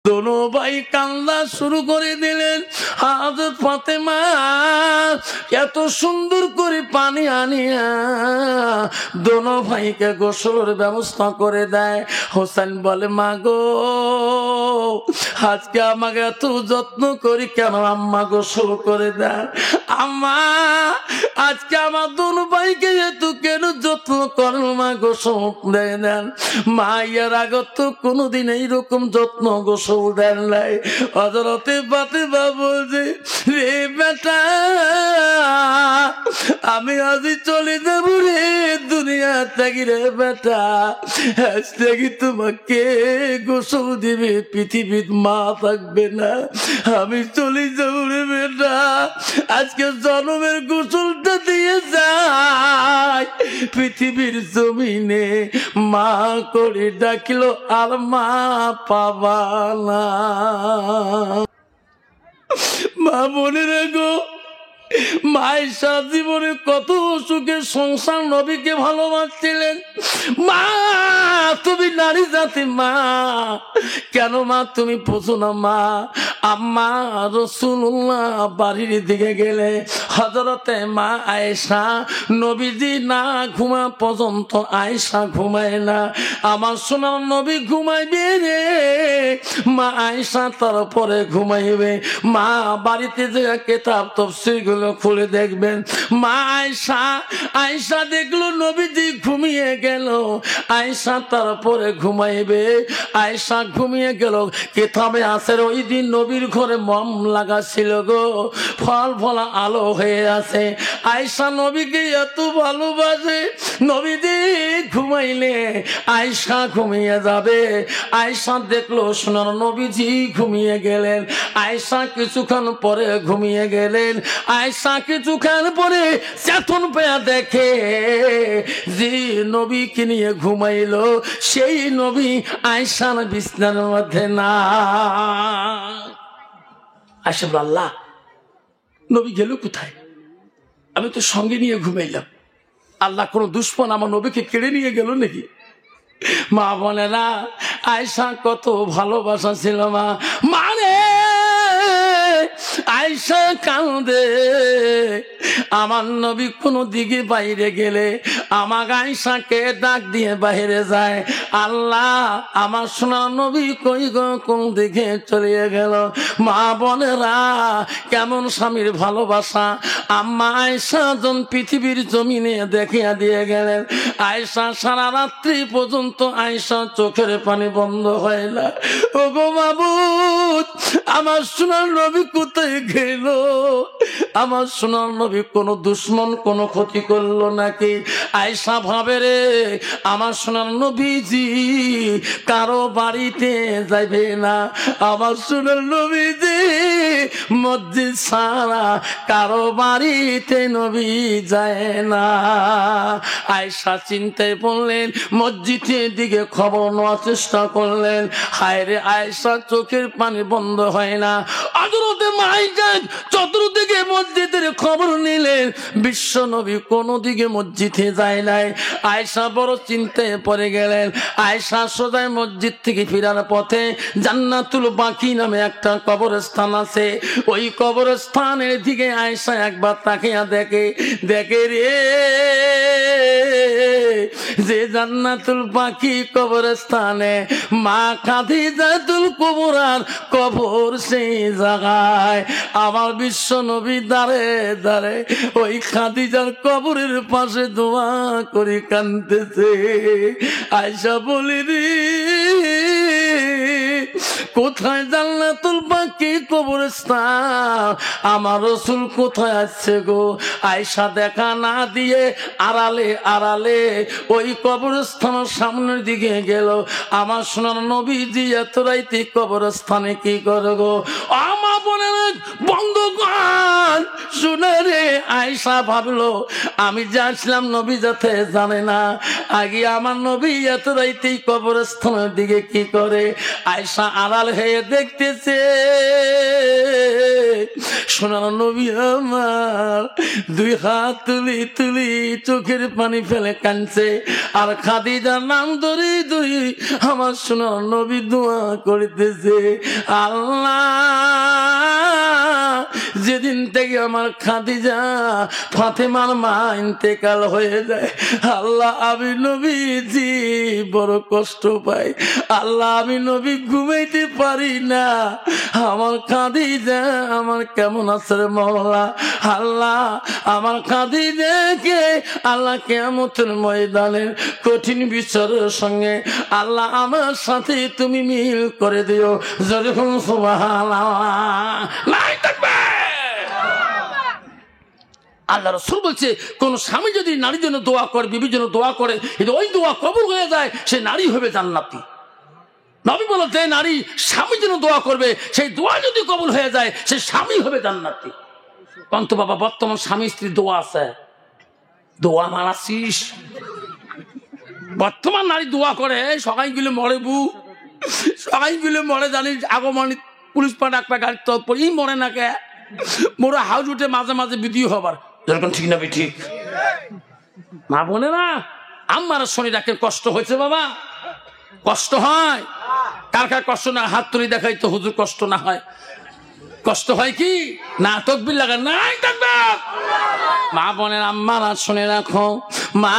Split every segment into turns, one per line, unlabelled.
दोनों भाई कांदा शुरू करे दिलेन। हजरत फातेमा এত সুন্দর করে পানি আনিয়া दोनों ভাইকে গোসলের ব্যবস্থা করে দেয়। হোসেন বলে, মা গো, আজকে আমাকে এত যত্ন করি কেন আম্মা গোসল করে দেয়? আম্মা, আজকে আমার दोनों ভাইকে এত কেন যত্ন করেন মা, গোসল দেয় দেন? মা ইয়ার আগত তো কোনোদিন এইরকম যত্ন গোসল দেন নাই। হযরতে ফাতেমা বলছে, রে বেটা, আমি আজই চলে যাব রে দুনিয়া থেকে রে বেটা। আজ থেকে তোমাকে গোসল দিবে পৃথিবীর মা থাকবে না। আমি চলে যাব রে বেটা। আজকে জন্মের গোসলটা দিয়ে যায় পৃথিবীর জমিনে মা করে ডাকিল আর মা পাবা না। মা মনে রাখো, মায়ের সারা জীবনে কত সুখে সংসার নবীকে ভালোবাসছিলেন। মা তুমি নারী জাতি মা, কেন মা তুমি বুঝো না? মা আম্মা রাসূলুল্লাহ বাড়ির দিকে গেলে হযরতে মা আয়েশা নবীজি না ঘুমা পর্যন্ত আয়েশা ঘুমায় না। আমার সোনার নবী ঘুমাইবে রে, মা আয়েশা তারপরে ঘুমাইবে। মা বাড়িতে যে কিতাব তাফসীর গুলো খুলে দেখবেন, মা আয়েশা দেখলো নবীজি ঘুমিয়ে গেল, আয়েশা তারপরে ঘুমাইবে। আয়েশা ঘুমিয়ে গেল, কিতাবে আছে ওই দিন নবীর ঘরে মোম লাগা ছিল গো, ফল ফলা আলো হয়ে আছে। আয়েশা নবীকে এত ভালোবাসে, নবীজি ঘুমাইলে আয়েশা ঘুমিয়ে যাবে। আয়েশা দেখলো সোনার নবীজি ঘুমিয়ে গেলেন। আয়েশা কিছুক্ষণ পরে ঘুমিয়ে গেলেন। আয়েশা কিছুক্ষণ পরে চেতন পেয়ে দেখে যে নবীকে নিয়ে ঘুমাইলো সেই নবী আয়েশার বিছানার মধ্যে না। আয়েশা বলল, আল্লাহ, নবী গেল কোথায়? আমি তো সঙ্গে নিয়ে ঘুমাইলাম, আল্লাহ কোন দুশমন আমার নবীকে কেড়ে নিয়ে গেল নাকি? মা বলে না, আয়েশা কত ভালোবাসা ছিল মা। মানে আয়েশা কাঁদে, আমার নবী কোন দিকে বাইরে গেলে আমার আয়েশাকে ডাক দিয়ে বাইরে যায়, আল্লাহ আমার সোনার নবী কই গো, কোন দিকে চলে গেল? মা বোনেরা, কেমন স্বামীর ভালোবাসা! আম্মা আয়েশা জন পৃথিবীর জমিনে দেখিয়া দিয়ে গেলেন। আয়েশা সারা রাত্রি পর্যন্ত আয়েশা চোখের পানি বন্ধ হয় না। ও গো মাবুদ, আমার সোনার নবী কোথায় গেল? আমার সোনার নবী কোন দুশমন কোন ক্ষতি করলো নাকি? আয়েশা ভাবে রে, আমার সোনার নবীজি কারো বাড়িতে যাইবে না, আমার সোনার নবীজি মসজিদ ছাড়া কারো বাড়িতে নবী যায় না। আয়েশা চিন্তায় পড়লেন, মসজিদের দিকে খবর নেওয়ার চেষ্টা করলেন। হায় রে, আয়েশা চোখের পানি বন্ধ হয় না। হযরতে আয়েশা চতুর্দিকে মসজিদের খবর নিলেন, বিশ্ব নবী কোনো দিকে মসজিদে যায় নাই। আয়েশা বড় চিন্তায় পড়ে গেলেন। আয়েশা সোজা মসজিদ থেকে ফেরার পথে জান্নাতুল বাকি নামে একটা কবরস্থান আছে, ওই কবরস্থানের দিকে আয়েশা একবার তাকিয়া দেখে রে, যে জান্নাতুল বাকি কবরস্থানে মা খাদিজাতুল কুবরার কবর, সেই জায়গায় আমার বিশ্ব নবী দাঁড়ে দাঁড়ে ওই খাদিজার কবরের পাশে দোয়া করে কাঁদতেছে। আয়েশা বলি রে, কোথায় জান্নাতুল বাকি কবরস্থান, আমার রাসূল কোথায় আছে গো? আয়েশা দেখা না দিয়ে আড়ালে আড়ালে ওই কবরস্থানের সামনের দিকে গেল। আমার সোনার নবীজি এত রাইতে কবরস্থানে কি করে গো? আমার বোনের বন্ধুগণ শুনে রে, আয়েশা ভাবলো আমি যাচ্ছিলাম নবী যাতে জানে না, আগে আমার নবী এত রাইতে কবরস্থানের দিকে কি করে? আয়েশা আড়াল হয়ে দেখতেছে সোনার নবী আমার দুই হাত তুলি তুলি চোখের পানি ফেলে কাঁদছে আর খাদিজার নাম ধরে ধরে আমার সোনার নবী দোয়া করিতেছে, আল্লাহ যেদিন থেকে আমার খাদিজা ফাতেমার মা ইন্তেকাল হয়ে যায়, আল্লাহ আমি নবীজি বড় কষ্ট পাই, আল্লাহ আমি নবী ঘুমাইতে পারি না, আমার খাদিজা আমার কেমন আছে রে মওলা, আল্লাহ আমার খাদিজাকে আল্লাহ কিয়ামতের ময়দানের কঠিন বিচারের সঙ্গে আল্লাহ আমার সাথে তুমি মিল করে দিও, যখন সুবহানাল্লাহ। আল্লাহ রাসূল বলছে কোন স্বামী যদি নারীর জন্য দোয়া করে, বিবির জন্য দোয়া করে, ওই দোয়া কবুল হয়ে যায়, সে নারী হবে জান্নাতি। নবী বলে যে নারী স্বামীর জন্য দোয়া করবে, সেই দোয়া যদি কবুল হয়ে যায়, সে স্বামী হবে জান্নাতি। কন্ত বাবা বর্তমান স্বামী স্ত্রীর দোয়া আছে, দোয়া মানাসিস। বর্তমান নারী দোয়া করে সবাই গুলো মরে, সবাই গুলো মরে, জানিস আগমনী পুলিশ পা ডাকপা গাড়ির তৎ পরেই মরে না কে, মোরা হাউস উঠে মাঝে মাঝে বিধি হবার, যেরকম ঠিক না ঠিক মা বলে না। আমার শনি রাখেন কষ্ট হয়েছে বাবা, কষ্ট হয়, কার কার কষ্ট না হাত তুলি দেখাই তো হুজুর কষ্ট না হয়, কষ্ট হয় কি না, তকবির লাগা নাই তাকবীর। মা বোনের আম্মারা শুনে রাখো, মা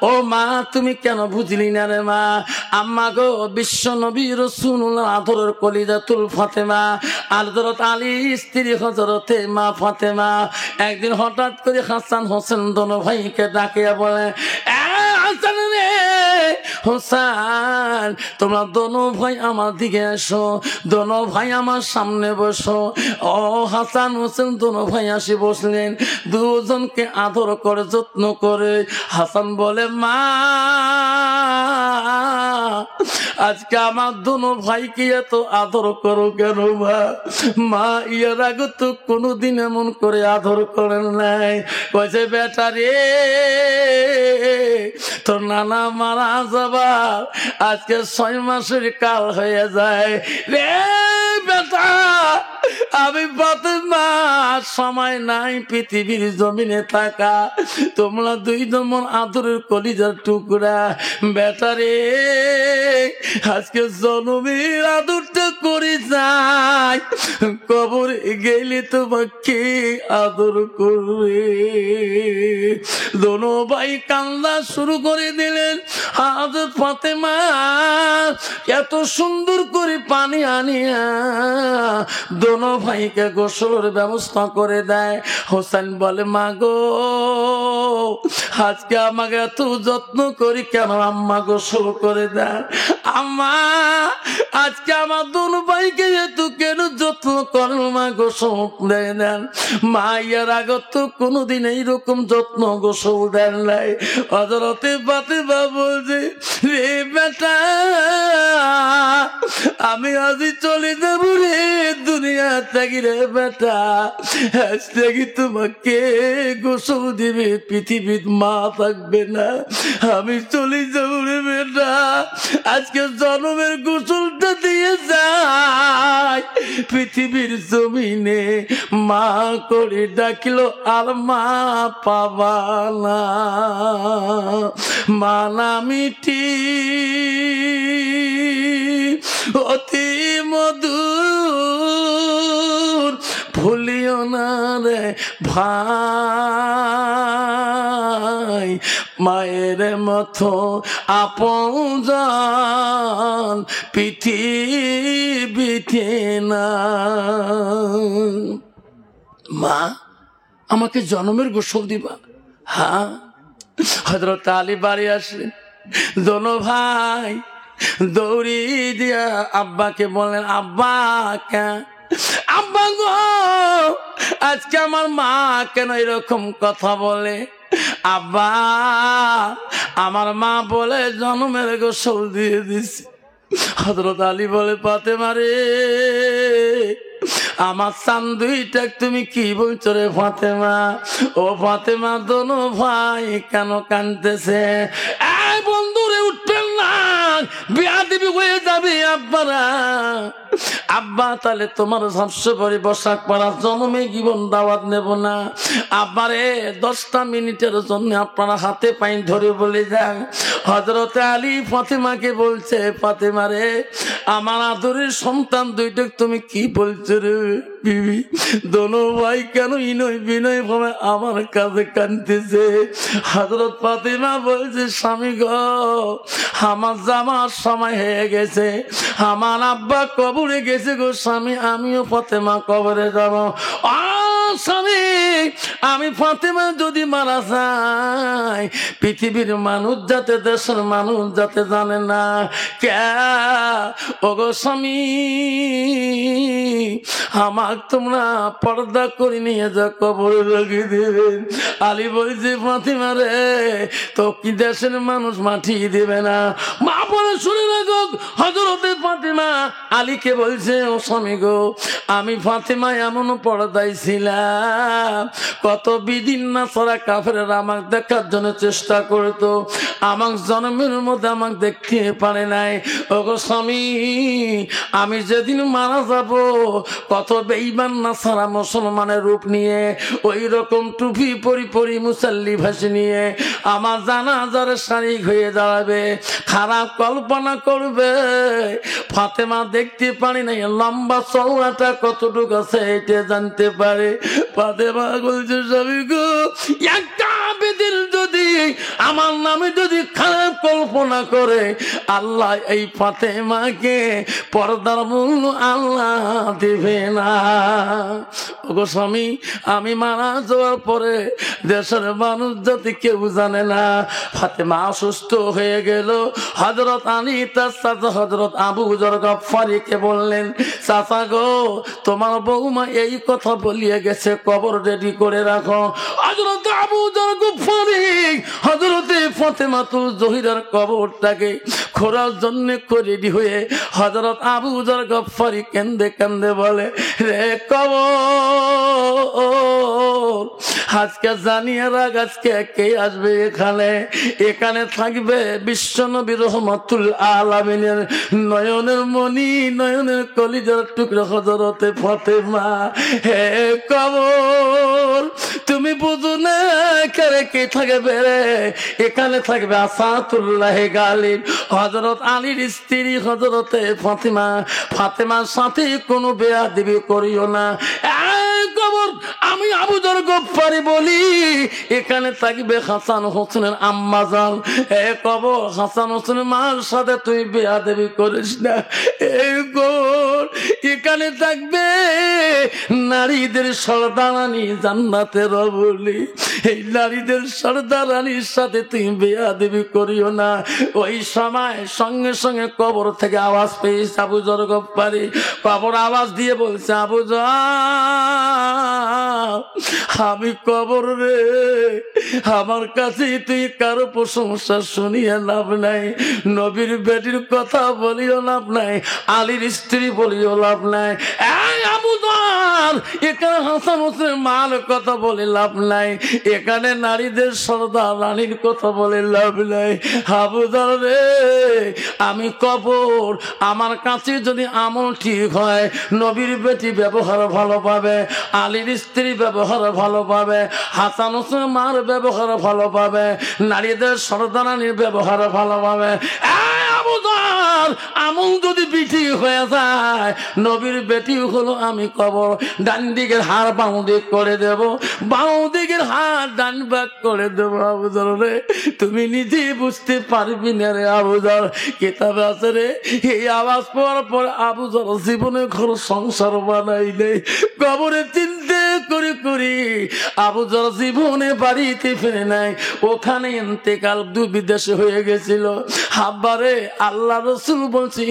ও মা তুমি কেন বুঝলি না রে মা, আম্মা গো বিশ্ব নবী রাসূলুল্লাহ আদরের কলিজাতুল ফাতেমা হযরত আলী স্ত্রী হযরতে মা ফাতেমা একদিন হঠাৎ করে হাসান হোসেন দোনো ভাইকে ডাকিয়া বলে, হাসান রে হোসেন তোমরা দোনো ভাই আমার দিকে এসো, দোনো ভাই আমার সামনে বসো। ও হাসান হোসেন দোনো ভাই আসি বসলেন, দুজনকে আদর করে যত্ন করে হাসান বলে, মা আজকে আমার দোনো ভাইকে এত আদর করো কেন মা, মা ইয়ার আগে তো কোনোদিন এমন করে আদর করেন নাই। কইছে বেটা রে তোর নানা মারা যাবার আজকে 6 মাসের কাল হয়ে যায় রে বেটা, আমি ফাতেমা সময় নাই পৃথিবীর জমিনে থাকা, তোমরা দুই দমন আদরের কলিজার টুকরা, বেটা রে আজকে জনমের আদরটা করে যাই, কবরে গেলে তোমাকে আদর করবে। দোনো ভাই কান্না শুরু করে দিলেন। হযরত ফাতেমা এত সুন্দর করে পানি আনিয়া দোনো ভাইকে গোসলের ব্যবস্থা করে দেয়। হোসেন বলে, মা গো আজকে আমাকে এত যত্ন করি কেন, আম্মা গোসল করে দেন। আম্মা আজকে আমার দোনো ভাইকে এত কেন যত্ন করেন, মা গোসল দেয় দেন। মা ইয়ার আগে তো কোনোদিন এইরকম যত্ন গোসল দেন নাই। হযরতে ফাতেমা বলছে, রে বেটা আমি আজই চলে যাব রে দুনিয়া থেকে রে বেটা, আজ থেকে তোমাকে গোসল দিবে পৃথিবীর মা থাকবে না, আমি চলে যাব রে বেটা, আজকে জন্মের গোসলটা দিয়ে যায় পৃথিবীর জমিনে মা করে ডাকিল আর মা পাবা না, মা নামিটি অতি মধুর ভুলিও না রে ভাই, মায়ের মতো আপনজন পৃথিবীতে না। মা আমাকে জন্মের গোসল দিবা? হ্যাঁ। হযরত আলী বাড়ি আসলেন, দোনো ভাই দৌড়ি দিয়া আব্বাকে বলেন, আব্বা কেন, আব্বা গো আজকে আমার মা কেন এরকম কথা বলে? আব্বা আমার মা বলে জন্মের গোসল দিয়ে দিছে। হযরত আলী বলে, ফাতেমা রে আমার চান দুইটা তুমি কি বলছো রে ফাতেমা? ও ফাতেমা দোনো ভাই কেন কাঁদতেছে? এই বন্ধুরে উঠবেন না, বেয়াদবি হয়ে যাবে আব্বারা। আব্বা তাহলে তোমার সবচেয়ে বড় বসাক পাড়া জন্মে জীবন দাওয়াত নেব না। আব্বারে 10টা মিনিটের জন্য আপনারা হাতে পাইন ধরে বলে যান। হযরতে আলী ফাতেমাকে বলছে, ফাতেমা রে আমার আদরের সন্তান দুইটা তুমি কি বলছো রে বিবি? দোনো ভাই কেন ইনয় বিনয় ভাবে আমার কাছে কাঁদতেছে। হযরত ফাতেমা বলছে, স্বামী গো আমার যাওয়ার সময় হয়ে গেছে, আমার আব্বা কবরে গেছে গো স্বামী, আমিও ফাতেমা কবরে যাব। স্বামী আমি ফাতেমা যদি মারা যায় পৃথিবীর মানুষ যাতে দেশের মানুষ যাতে জানে না কে ওগো স্বামী আমার তোমরা পর্দা করে নিয়ে যা কবরে লাগিয়ে দেবেন। আলী বলছে, ফাতেমা রে তো কি দেশের মানুষ মাটি দেবে না? মা বলে শুনে রাখো, হযরতে ফাতেমা আলীকে বলছে, ও স্বামী গো আমি ফাতেমা এমন পর্দায় ছিলাম, কত বিদিন না সারা কাফেররা আমাকে দেখার জন্য চেষ্টা করতো, আমার জন্মের মধ্যে আমাকে দেখতে পারে নাই। ওগো স্বামী আমি যেদিন মারা যাব কত বেঈমান না সারা মুসলমানের রূপ নিয়ে ওই রকম টুপি পরি পরি মুসাল্লি ভাসি নিয়ে আমার জানাজার শারীক হয়ে দাঁড়াবে। খারাপ কল্পনা করবে। ফাতেমা দেখতে পারি নাই লম্বা চওড়াটা কতটুকু আছে এটা জানতে পারে। ফাতেমা বলছে, স্বামী গো একটা বেদিন যদি আমার নামে যদি খারাপ কল্পনা করে আল্লাহ এই ফাতেমাকে পর্দার মূল্য আল্লাহ দেবে না। ওগো স্বামী আমি মারা যাওয়ার পরে দেশের মানুষ যাতে কেউ জানে না। ফাতেমা অসুস্থ হয়ে গেল। হযরত আলী তার চাচা হযরত আবু যর গফফারিকে বললেন, চাচা গো তোমার বৌমা এই কথা বলিয়ে গেছে, কবর রেডি করে রাখো। হযরত আবু যর গফফারি হযরতে ফাতেমাতুল জহিরার কবরটাকে খোঁড়ার জন্য রেডি হয়ে হযরত আবু যর গফফারি কান্দে কান্দে বলে, রে কবর আজকে জানিয়ে রাখ আজকে কে আসবে এখানে। এখানে থাকবে বিশ্বনবী রহমাতুল আলামিনের নয়নের মণি নয়নের কলিজার টুকরা হযরতে ফাতেমা। হে কবর তুমি বুঝো না এখানে কে থাকবে রে? এখানে থাকবে আসাতুল্লাহ গালিব হযরত আলীর স্ত্রী হযরতে ফাতেমা। ফাতেমার সাথে কোনো বেয়াদবি করিও না। কবর আমি আবু যর গফফারি বলি এখানে থাকবে হাসান হোসেনের আম্মা জান। কবর হাসান হোসেনের মার সাথে তুই বেয়াদবি করিস না। কবর এখানে থাকবে নারীদের সর্দারানী জান্নাতের বলি, এই নারীদের সর্দারানীর সাথে তুই বেয়াদবি করিও না। ওই সময় সঙ্গে সঙ্গে কবর থেকে আওয়াজ পেয়েছে আবু যর গফফারি। কবর আওয়াজ দিয়ে বলছে, আবু যর আমি কবর রে, আমার কাছে তুই কারো প্রশংসা শুনিয়ে লাভ নাই, নবীর বেটির কথা বলিও লাভ নাই, আলীর স্ত্রী বলিও লাভ নাই। আবু যর এখানে হাসান হোসেন মার কথা বলে লাভ নাই, এখানে নারীদের সর্দার রানীর কথা বলে লাভ নাই। আবু যর রে আমি কবর আমার কাছে যদি আমল ঠিক হয় নবীর বেটি ব্যবহার ভালো পাবে, আলীর স্ত্রী ব্যবহার ভালো পাবে, হাসান হোসেন মার ব্যবহার ভালো পাবে, নারীদের সর্দারানীর ব্যবহার ভালো পাবে। আবু যর আমল যদি বিটি হয়ে যায় নবীর বেটি হলো আমি কবর ডান দিকের হাড় বাঁ দিক করে দেব, বাঁ দিকের হাড় ডান ভাগ করে দেব। আবু যর রে তুমি নিজে বুঝতে পারবি না রে আবু যর। কিতাবে আছে রে এই আওয়াজ পাওয়ার পরে আবু যর জীবনে ঘর সংসার বানাই নেই, কবরে চিন্তা করে করি আবু যর জীবনে বাড়িতে ফিরে নাই, ওখানে ইন্তেকাল বিদেশে হয়ে গেছিল। হাব্বারে আল্লাহ রাসূল বলছে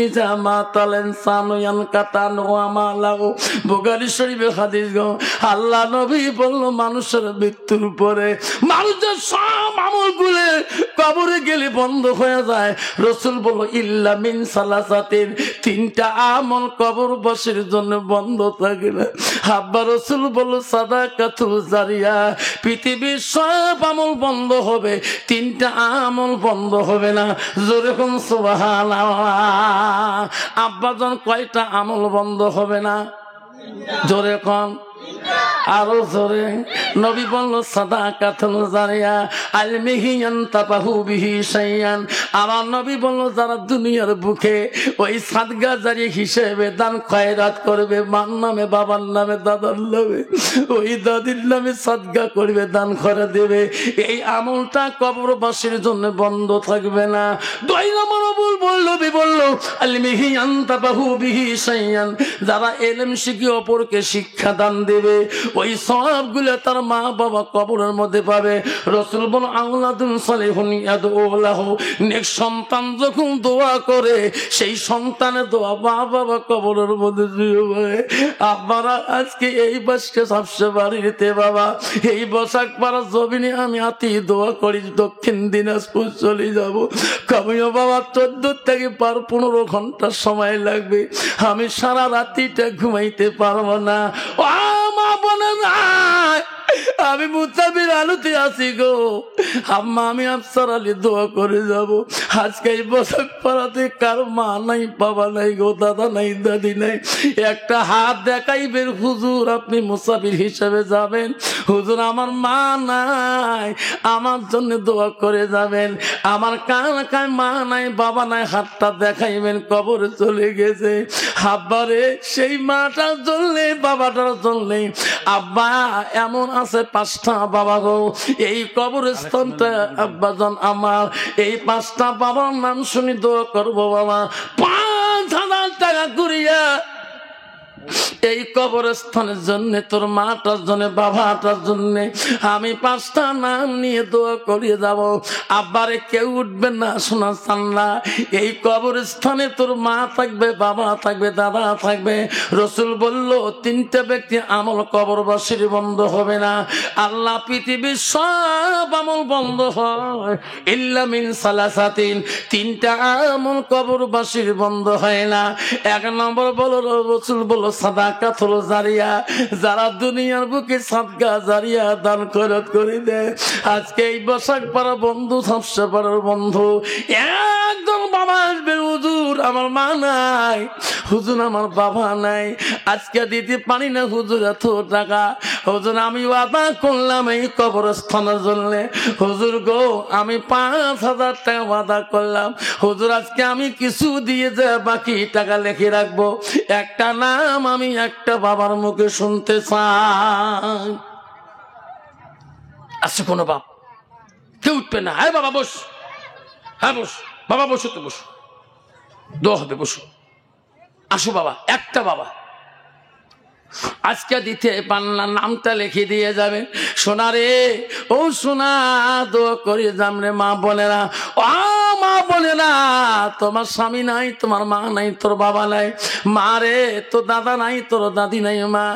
বুখারী শরীফের হাদিস গো, আল্লাহ নবী বলল মানুষের মৃত্যুর পরে মানুষের সব আমলগুলো কবরে গেলে বন্ধ হয়ে যায়। রাসূল বলল ইল্লা মিন সালাসাতিন, তিনটা আমল কবরবাসীর জন্য বন্ধ থাকে না। আব্বা রাসূল বলল সাদাকাতুল জারিয়া, পৃথিবীর সব আমল বন্ধ হবে, তিনটা আমল বন্ধ হবে না। জোরে কোন সুবহানাল্লাহ। আব্বাজান কয়টা আমল বন্ধ হবে না? জোরে কোন, আরো জোরে। নবী বলল সাদাকাতুল জারিয়া আলমিহি ইয়ানতাবাহু বিহি শাইয়ান। আমার নবী বলল যারা দুনিয়ার বুকে ওই সাদকা জারি হিসেবে দান খয়রাত করবে, মার নামে, বাবার নামে, দাদার নামে, ওই দাদির নামে সাদকা করবে, দান করে দেবে, এই আমলটা কবরবাসীর জন্য বন্ধ থাকবে না। দুই নম্বর নবী বলল আলমিহি ইয়ানতাবাহু বিহি শাইয়ান, যারা ইলম শিখে অপরকে শিক্ষা দান দেবে, ওই সওয়াবগুলো তার মা বাবা কবরের মধ্যে পাবে। রাসূল বলেন আওলাদুন সালিহুন ইয়াদউ লাহু, নেক সন্তান যখন দোয়া করে সেই সন্তানের দোয়া মা বাবা কবরের মধ্যে দিবে। আপনারা আজকে এই বাসকে সবচেয়ে বাড়িতে বাবা, এই বসাক পাড়া জমিনে আমি আতি দোয়া করি দক্ষিণ দিনাজপুর চলে যাব। কামিও বাবা 14 থেকে 15 ঘন্টা সময় লাগবে, আমি সারা রাতিটা ঘুমাইতে পারবো না। আমি মুতাবির আলুতে আছি গো আম্মা, আমি আফসার আলী দোয়া করে যাব। আজকে এই বছর পাড়াতে কারো মা নাই, বাবা নাই গো, দাদা নাই, দাদি নাই, একটা হাত দেখাইবেন হুজুর আপনি মুসাফির হিসেবে যাবেন, হুজুর আমার মা নাই, আমার জন্য দোয়া করে যাবেন। আমার কান মা নাই, বাবা নাই, হাতটা দেখাইবেন, কবরে চলে গেছে। আব্বারে সেই মাটার জন্য, বাবাটার জন্য, আব্বা এমন আছে 5টা বাবা গো, এই কবরস্থানটা আব্বাজান আমার, এই 5টা বাবার নাম শুনি দোয়া করবো বাবা, 5,000 টাকা করিয়া এই কবরস্থানের জন্য, তোর মাটার জন্য, বাবাটার জন্য আমি 5টা নাম নিয়ে দোয়া করিয়ে যাব। আব্বারে কেউ উঠবে না, শোনা চান না, এই কবরস্থানে তোর মা থাকবে, বাবা থাকবে, দাদা থাকবে। রাসূল বলল 3টা ব্যক্তি আমল কবরবাসীর বন্ধ হবে না। আল্লাহ পৃথিবীর সব আমল বন্ধ হয় ইল্লা মিন সালাসাতিন, 3টা আমল কবরবাসীর বন্ধ হয় না। 1 নম্বর বলো রাসূল বলল সাদাকাতুল জারিয়া, যারা দুনিয়ার বুকে সাদকা জারিয়া দান খয়রাত করে দেয়। আজকে এই বসাক পাড়া বন্ধু, ঝাপসা পাড়ার বন্ধু, একদম বাবা আসবে, হুজুর আমার মা নাই, হুজুর আমার বাবা নাই, আজকে দিতে পারি না হুজুর এত টাকা, হুজুর আমি ওয়াদা করলাম এই কবরস্থানের জন্য, হুজুর গো আমি 5,000 টাকা ওয়াদা করলাম, হুজুর আজকে আমি কিছু দিয়ে যে বাকি টাকা লিখে রাখবো, একটা নাম আমি একটা বাবার মুখে শুনতে চাই। আচ্ছা কোন বাপ কেউ উঠবে না, হ্যাঁ বাবা বস, হ্যাঁ বস বাবা, বসো তো বসো, দোয়া হবে, বসো, আসো বাবা, একটা বাবা আজকে দিতে পান্না নামটা লিখে দিয়ে যাবে। সোনা রে, ও সোনা, দোয়া করে যাম রে মা বোনেরা, ও মা বোনেরা, তোমার স্বামী নাই, তোমার মা নাই, তোর বাবা নাই, মা রে তোর দাদা নাই, তোর দাদি নাই, মা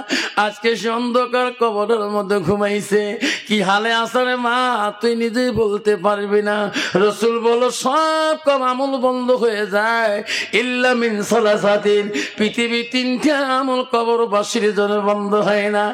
আজকে সে অন্ধকার কবরের মধ্যে ঘুমাইছে, কি হালে আছে রে মা তুই নিজেই বলতে পারবি না। রাসূল বলো সব কম আমল বন্ধ হয়ে যায় ইল্লা মিন সালাসাতিন, পৃথিবী 3টা আমল কবরবাসীর জন্য বন্ধ হয় না।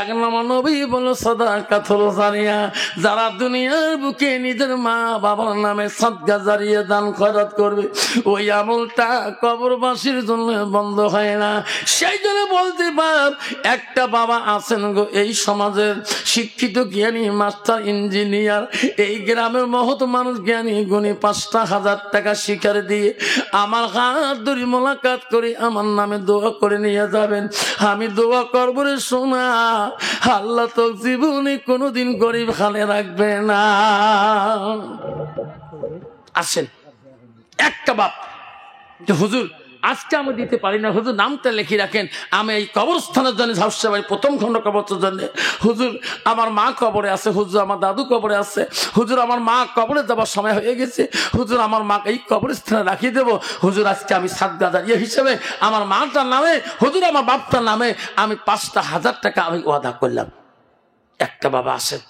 1 নম্বর নবী বলো সাদাকাতুল জারিয়া, যারা দুনিয়ার বুকে নিজের মা বাবার নামে সাদকা জারিয়া দান খয়রাত করবে, ওই আমলটা কবরবাসীর জন্য বন্ধ হয় না। সেই জন্য বলতে পার একটা বাবা আছেন গো এই সমাজের শিক্ষিত জ্ঞানী মাস্টার ইঞ্জিনিয়ার, এই গ্রামের মহৎ মানুষ জ্ঞানী গুণী 5,000 টাকা শিকার দিয়ে আমার হাত ধরে মোলাকাত করে আমার নামে দোয়া করে নিয়ে যাবেন। আমি দোয়া করবো রে সোনা, আল্লাহ তো জীবনে কোনোদিন গরিব খালে রাখবে না। আসেন একটা বাপ, হুজুর আজকে আমি দিতে পারি না, হুজুর নামটা লিখে রাখেন, আমি এই কবরস্থানের জন্য ঝাপসা বাড়ি 1ম খণ্ড কবরের জন্য, হুজুর আমার মা কবরে আছে, হুজুর আমার দাদু কবরে আছে, হুজুর আমার মা কবরে যাবার সময় হয়ে গেছে, হুজুর আমার মা এই কবরস্থানে রাখিয়ে দেবো, হুজুর আজকে আমি সাদকা জারিয়া হিসেবে আমার মাটার নামে, হুজুর আমার বাপটার নামে আমি 5,000 টাকা আমি ওয়াদা করলাম। একটা বাবা আছেন,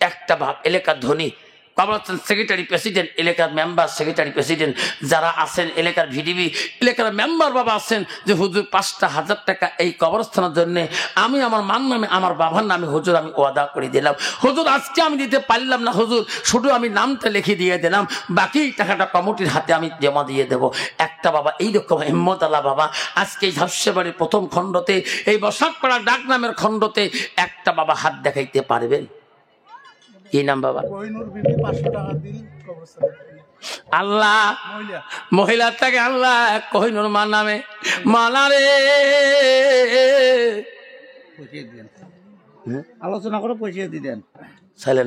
একটা বাপ এলাকার ধনী, কবরস্থান সেক্রেটারি প্রেসিডেন্ট, এলাকার মেম্বার সেক্রেটারি প্রেসিডেন্ট যারা আছেন, এলাকার ভিডিবি এলাকার মেম্বার বাবা আছেন, যে হুজুর 5,000 টাকা এই কবরস্থানের জন্য আমি আমার মার নামে আমার বাবার নামে হুজুর আমি ওয়াদা করে দিলাম। হুজুর আজকে আমি দিতে পারলাম না হুজুর, শুধু আমি নামটা লিখে দিয়ে দিলাম, বাকি টাকাটা কমিটির হাতে আমি জমা দিয়ে দেব। একটা বাবা এইরকম হিম্মত আল্লাহ বাবা আজকে এই ঝাপসেবাড়ির প্রথম খণ্ডতে, এই বসাকপাড়া ডাক নামের খণ্ডতে একটা বাবা হাত দেখাইতে পারবেন? কি নাম বাবা? আল্লাহ মহিলার থেকে আল্লাহ কোহিনুর মার নামে মালা রে
আলোচনা করে পয়সা দিতেন
ছেলে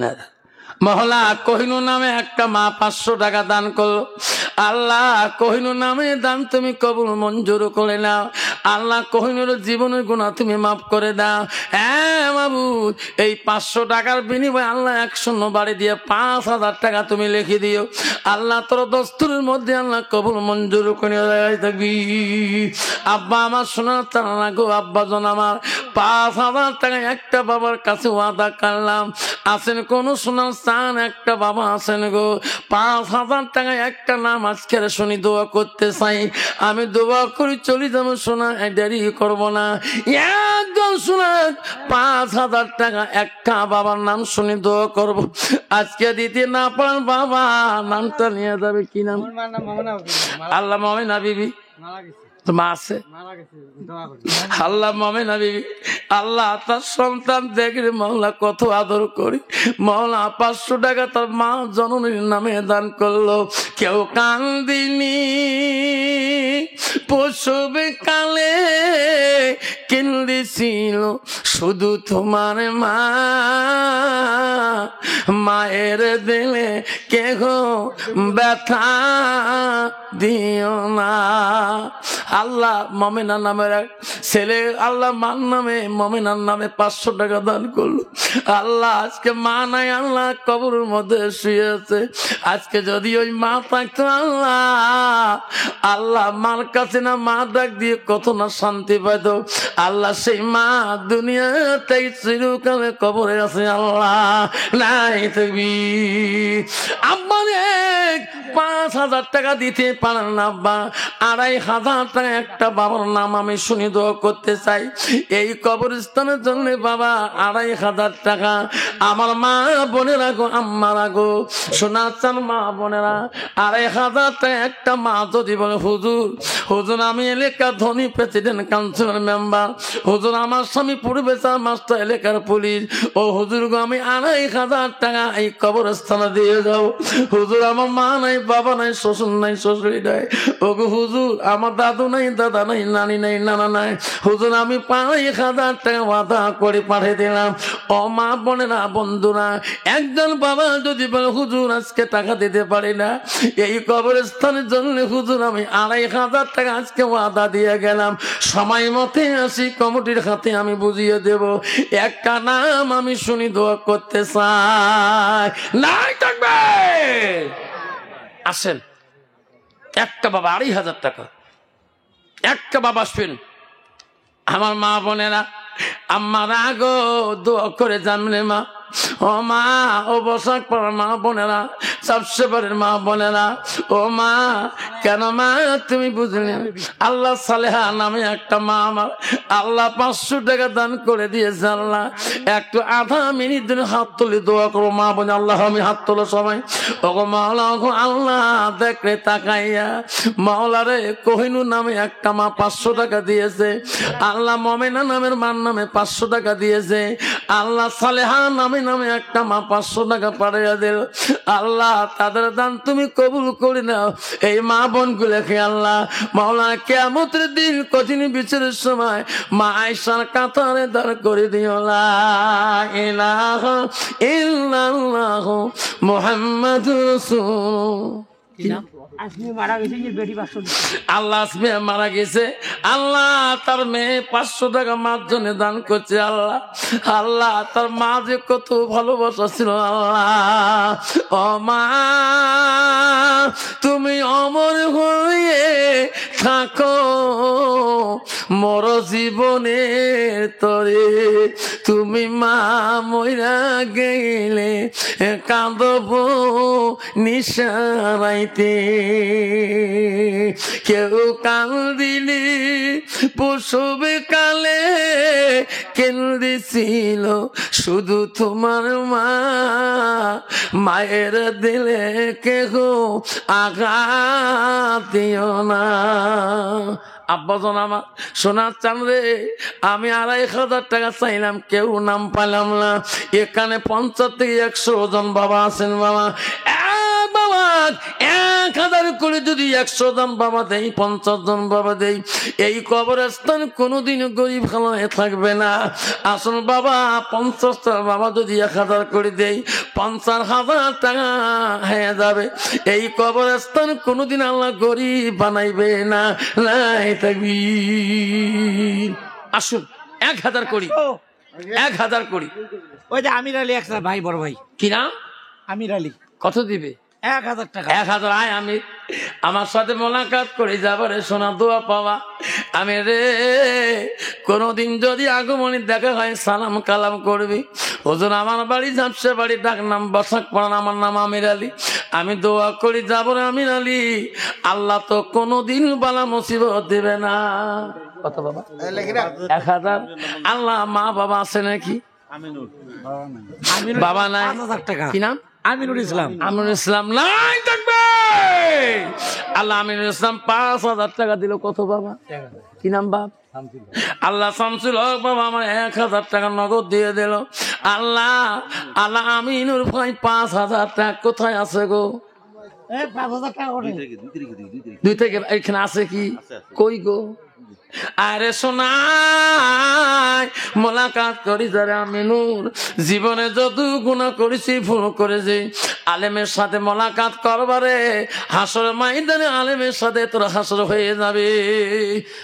মহলা কোহিনুর নামে একটা মা 500 টাকা দান করলো। আল্লাহ কোহিনুর নামে দান তুমি কবুল মঞ্জুর করে নাও। আল্লাহ কোহিনুর জীবনের গুনাহ তুমি মাফ করে দাও। হ্যাঁ মাবুদ, এই 500 টাকার বিনিময়ে আল্লাহ 1 বাড়ি দিয়ে 5,000 টাকা তুমি লিখে দিও। আল্লাহ তোর দস্তুরের মধ্যে আল্লাহ কবুল মঞ্জুর করে থাকবি। আব্বা আমার শোনার তারা গো, আব্বা জন আমার 5,000 টাকা একটা বাবার কাছে ওয়াদা করলাম। আছেন কোন শোনার চান? একটা বাবা আছেন গো, 5,000 টাকা একটা নাম আজকের শুনি দোয়া করতে চাই। আমি দোয়া করি চলি যাবো, শোনা দেরি করবো না। একদম শোনা 5,000 টাকা একটা বাবার নাম শুনি দোয়া করবো। আজকে দিতে না পারেন বাবা নামটা নিয়ে যাবে। কি নাম? আল্লাহ মমিনা বিবি মা আছে। আল্লাহ মমিনা বিবি, আল্লাহ তার সন্তান দেখলে মহল্লা কত আদর করি। মহল্লা 500 টাকা তার মা জননীর নামে দান করলো। কেউ কান্দিনি প্রসবে কালে, কেন্দিছিল শুধু তোমার মা। মায়ের দিলে কেহ ব্যথা দিও না। আল্লাহ মমিনার নামের এক ছেলে আল্লাহ মার নামে মমিনার নামে 500 টাকা দান করলো। আল্লাহ আজকে মা নাই, আল্লাহ কবরের মধ্যে শুয়েছে। আজকে যদি ওই মা থাকতো আল্লাহ, আল্লাহ মার কাছে না মা ডাক দিয়ে কত না শান্তি পাইতো। আল্লাহ সেই মা দুনিয়াতেই চিরকালে কবরে আছে। আল্লাহ নাই তুমি আব্বা 5,000 টাকা দিতে পারেন না আব্বা, 2,500 টাকা একটা বাবার নাম আমি শুনি দোয়া করতে চাই এই কবরস্থানের জন্য। বাবা 2,500 টাকা আমার মা বোনেরা গো, আম্মারা গো, শোনা চান মা বোনেরা, 2,500 টাকা একটা মা যদি বলে হুজুর, হুজুর আমি এলাকার ধনী প্রেসিডেন্ট কাউন্সিলর মেম্বার, হুজুর আমার স্বামী প্রফেসর মাস্টার এলাকার পুলিশ, ও হুজুর গো আমি 2,500 টাকা এই কবরস্থানে দিয়ে যাও। হুজুর আমার মা নাই, বাবা নাই, শ্বশুর নাই, শ্বশুরি নাই, ও গো হুজুর আমার দাদু নাই, দাদা নাই, নানি নাই, নানা নাই, হুজুর আমি 5,000 টাকা ওয়াদা করে পাঠিয়ে দিলাম। ও মা বোনেরা বন্ধুরা, একজন বাবা যদি বলে হুজুর আজকে টাকা দিতে পারি না এই কবরস্থানের জন্য, হুজুর আমি 2,500 টাকা আজকে ওয়াদা দিয়ে গেলাম, সময় মতে আসি কমিটির হাতে আমি বুঝিয়ে দেব। একটা নাম আমি শুনি দোয়া করতে চাই। নাই থাকবে আসেন একটা বাবা 2,500 টাকা একটা বাবা আসবেন। আমার মা বোনেরা আম্মারা গো দোয়া করে জানলে মা, ও মা, ও বসাক পড়ার মা বোনেরা, সবসেবারের মা বোনেরা, ও মা কেন মা তুমি বুঝলে? আল্লাহ সালেহা নামে একটা মা আমার আল্লাহ 500 টাকা দান করে দিয়েছে। আল্লাহ একটু আধা মিনিট ধরে হাত তুলে দোয়া করো মা বোন। আল্লাহ আমি হাত তোলো সবাই। ওগো মাওলা, ওগো আল্লাহ দেখলে তাকাইয়া মাওলারে কোহিনুর নামে একটা মা 500 টাকা দিয়েছে। আল্লাহ মমেনা নামের মার নামে 500 টাকা দিয়েছে। আল্লাহ সালেহা নামে একটা মা 500 টাকা পাঠিয়ে দিল। আল্লাহ তাদের দান তুমি কবুল করে নাও। এই মা বোন গুলোকে আল্লাহ মাওলানা কিয়ামতের দিন কঠিন বিচারের সময় মা আয়েশার কাতারে দাঁড় করে দিও। লা ইলাহা ইল্লাল্লাহ মুহাম্মাদুর রাসূলুল্লাহ। আল্লাহ মারা গেছে, আল্লাহ তার মেয়ে 500 টাকা মার জন্য দান করছে। আল্লাহ আল্লাহ তার মা যে কত ভালোবাসা ছিল। আল্লাহ ও মা তুমি অমর হয়ে থাকো, মোর জীবনের তরে তুমি মা মইরা গেলে কাঁদব নিশারাইতে কেউ কান্দিনি প্রসবে কালে কেন্দ্রেছিল শুধু তোমার মা মায়ের দিলে কেহ আঘাত দিও না। আব্বাজন আমার সোনার চান রে, আমি 2,500 টাকা চাইলাম, কেউ নাম পাইলাম না। এখানে 50 থেকে 100 জন বাবা আছেন। বাবা বাবা 1000 করে যদি 100 জন বাবা দেই, 50 জন বাবা দেই, এই কবরস্থান কোনোদিন গরিব খালায় থাকবে না। আসুন বাবা 50টা বাবা যদি 1000 করে দেই, 50,000 টাকা হয়ে যাবে। এই কবরস্থান কোনোদিন আল্লাহ গরিব বানাইবে না। নাই থাকবি। আসুন 1000 করি, 1000 করি।
ওই যে আমির আলী একটা ভাই, বড় ভাই,
কি নাম?
আমির আলী।
কত দিবে?
1000 টাকা।
1000। আয় আমি আমার সাথে মোলাকাত করে যাবারে সোনা দোয়া পাওয়া। আমি রে কোনদিন যদি আগমনী দেখা হয় সালাম কালাম করবি। হুজুর আমার বাড়ি ঝাপসা বাড়ি, ডাক নাম বসাক পড়ান, আমার নাম আমির আলী। আমি দোয়া করি যাব রে আমির আলী, আল্লাহ তো কোনদিন বালা মুসিবত দেবে না। কত বাবা? 1000। আল্লাহ মা বাবা আছে নাকি? বাবা নাই।
5000 টাকা।
কি নাম?
আমিনুল ইসলাম।
আমিনুল ইসলাম নাই থাকবে। আল্লাহ আমিনুল ইসলাম 5000 টাকা দিল। কত বাবা? কি নাম বাপ? আল্লাহ শামসুল হক বাবা আমার 1000 টাকা নগদ দিয়ে দিল। আল্লাহ আল্লাহ আমিনুর ভাই 5000 টাকা কোথায় আছে গো?
5000 টাকা করে
2 থেকে এখানে আছে কি? কই গো? আরে সোনাই মোলাকাত করি যারা আমিনুর, জীবনে যত গুনাহ করেছি ভুল করেছি, আলেমের সাথে মোলাকাত করবারে হাসর ময়দানে আলেমের সাথে তোর হাসর হয়ে যাবে।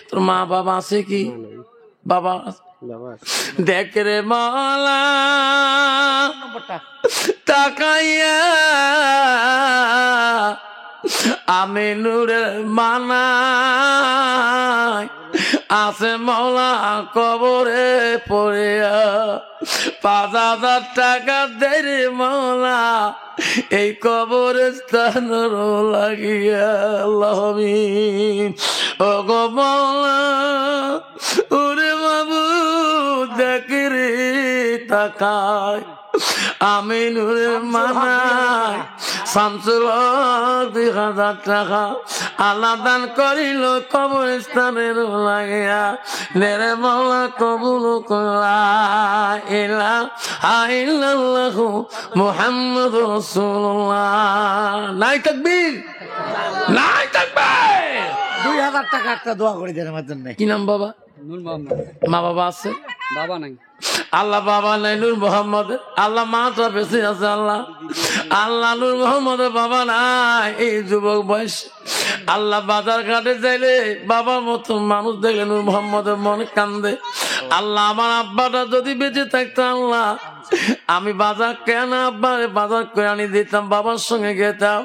তোর মা বাবা আছে কি? বাবা দেখ রে মাওলা তাকাইয়া আমিনুরের মানায় আছে মৌলা কবরে পড়িয়া 5000 টাকা দেয় রে মৌলা এই কবরে স্থান লাগিয়া। আল্লাহ আমিন। ও গো মৌলা ওরে বাবু দেখ রে তাকায় আমিনুরের মানায় শামসুল হক 2000 টাকা আল্লাহ দান করিল কবরস্থানের লাগিয়া। নেরে মাওলা কবুল করা ইলাহা ইল্লাল্লাহু মুহাম্মাদুর রাসূলুল্লাহ। নাই তাকবীর, নাই তাকবীর।
2000 টাকা একটা দোয়া করে দেন আমার জন্য।
কি নাম বাবা?
নূর মোহাম্মদ।
মা বাবা আছে?
বাবা নাই।
আল্লাহ বাবা নাই নূর মোহাম্মদ, আল্লাহ মাটা বেঁচে আছে। আল্লাহ আল্লাহ নূর মোহাম্মদের বাবা নাই এই যুবক বয়স। আল্লাহ বাজার ঘাটে যাইলে বাবার মতো মানুষ দেখলে নূর মোহাম্মদের মনে কান্দে। আল্লাহ আমার আব্বাটা যদি বেঁচে থাকতো আল্লাহ আমি বাজার কেন আব্বারে বাজার করে আনি দিতাম, বাবার সঙ্গে গেতাম।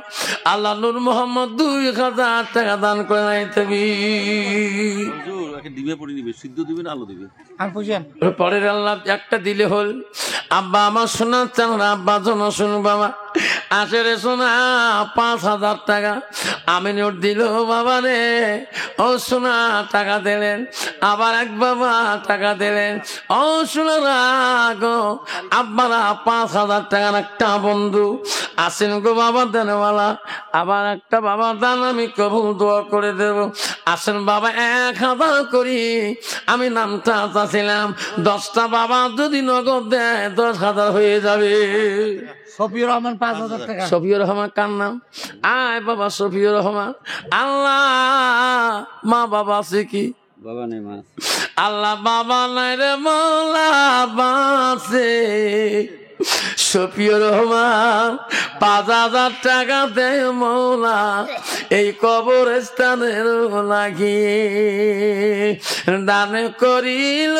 আল্লাহ নূর মোহাম্মদ 2000 টাকা দান করে নাই তুমি পরের আল্লাহ একটা দিলে হল। আব্বা আমার শোনার চান না, আব্বা জন শুন বাবা আসে রে শোনা 5000 টাকা আমি নোট দিল বাবা রে। ও শোনা টাকা দিলেন, আবার এক বাবা টাকা দিলেন। ও শোনা গো আব্বারা 5000 টাকার একটা বন্ধু আসেন গো বাবা দেনওয়ালা। আবার একটা বাবা দান আমি কবুল দোয়া করে দেব। আসেন বাবা 1000 করি আমি নামটা চাচ্ছিলাম। 10টা বাবা যদি নগদ দেয় 10,000 হয়ে যাবে।
শফিউর রহমান 5000 টাকা।
শফিউর রহমান কার নাম? আয় বাবা শফিউর রহমান। আল্লাহ মা বাবা আছে কি?
বাবা নেই মা।
আল্লাহ বাবা নাই রে মৌলা বাসে শফিউর রহমান 5,000 টাকা দেয় মৌলা এই কবরস্থানের লাগিয়ে। দান করিল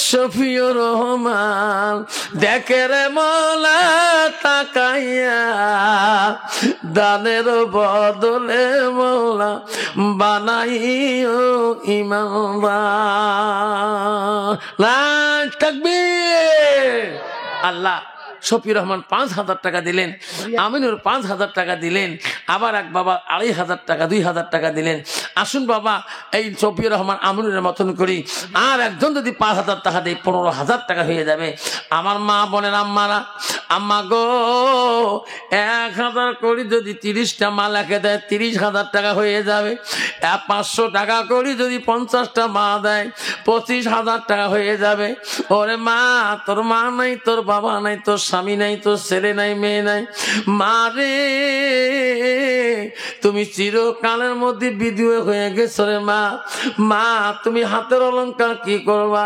শফিউর রহমান, দেখে রে মৌলা তাকাইয়া, দানের বদলে মৌলা বানাইও ইমানদার। তাকবীর। আল্লাহ শফিউর রহমান 5,000 টাকা দিলেন, আমিনুর 5,000 টাকা দিলেন, আবার এক বাবা 2,500 টাকা 2,000 টাকা দিলেন। আসুন বাবা এই শফিউর রহমান আমিনুরের মতন করি, আর একজন যদি 5,000 টাকা দেয় 15,000 টাকা হয়ে যাবে। আমার মা বোনের আম্মারা, আম্মা গো 1,000 করে যদি 30টা মা লেখে দেয় 30,000 টাকা হয়ে যাবে। 500 টাকা করে যদি 50টা মা দেয় 25,000 টাকা হয়ে যাবে। ওরে মা, তোর মা নাই, তোর বাবা নাই, তোর স্বামী নাই, তোর ছেলে নাই, মেয়ে নাই, মা রে তুমি চিরকালের মধ্যে বিধবা হয়ে গেছো রে মা। মা তুমি হাতের অলংকার কি করবা,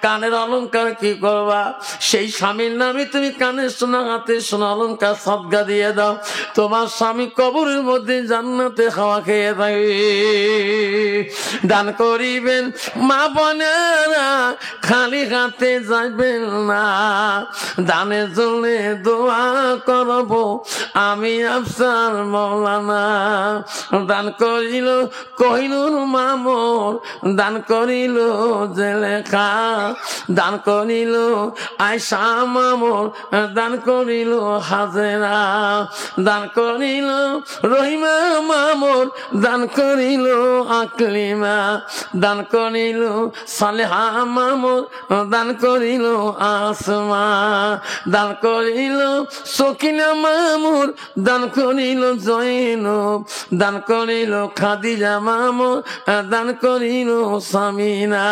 কানের অলংকার কি করবা? সেই স্বামীর নামে তুমি কানের সোনা, হাতে সোনা অলংকার সদকা দিয়ে দাও। তোমার স্বামী কবরের মধ্যে জান্নাতে খাওয়া খেয়ে থাকবে। দান করিবেন মা বোনেরা, খালি হাতে যাইবেন না। দানের জন্য দোয়া করব আমি আফসার মৌলানা। দান করিল কহিনুর মামুর, দান করিল জেলেখা, দান করিল আয়সা মামুর, দান করিল হাজেরা, দান করিল রহিমা মামুর, দান করিল আকলিমা, দান করিল সালেহা মামুর, দান করিল আসমা, দান করিল সকিনা মামুর, দান করিল জৈনব, দান করিল খাদিজা মামুর, দান করিল সামিনা।